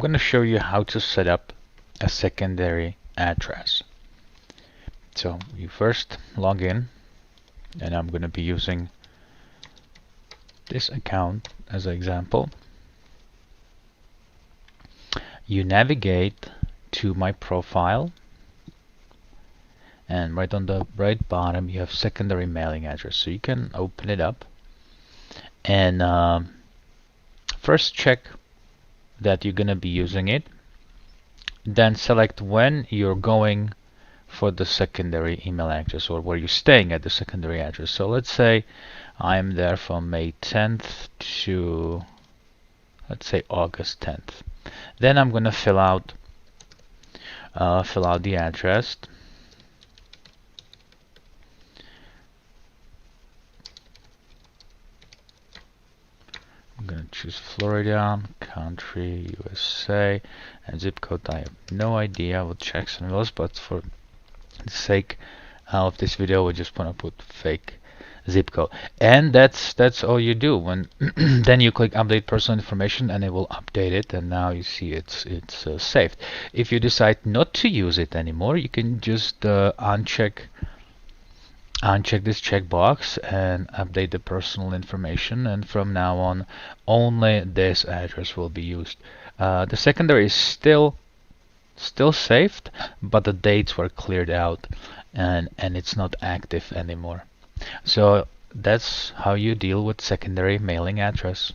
going to show you how to set up a secondary address. So you first log in, and I'm going to be using this account as an example. You navigate to my profile, and right on the right bottom you have secondary mailing address. So you can open it up and first check that you're going to be using it. Then select when you're going for the secondary email address, or where you're staying at the secondary address. So let's say I'm there from May 10th to, let's say, August 10th. Then I'm going to fill out the address. I'm going to choose Florida, country, USA, and zip code. I have no idea. I will check some of those, but for the sake of this video, we just want to put fake zip code. And that's all you do. When then you click update personal information, and it will update it, and now you see it's saved. If you decide not to use it anymore, you can just uncheck this checkbox and update the personal information, and from now on only this address will be used. The secondary is still saved, but the dates were cleared out, and it's not active anymore. So that's how you deal with secondary mailing address.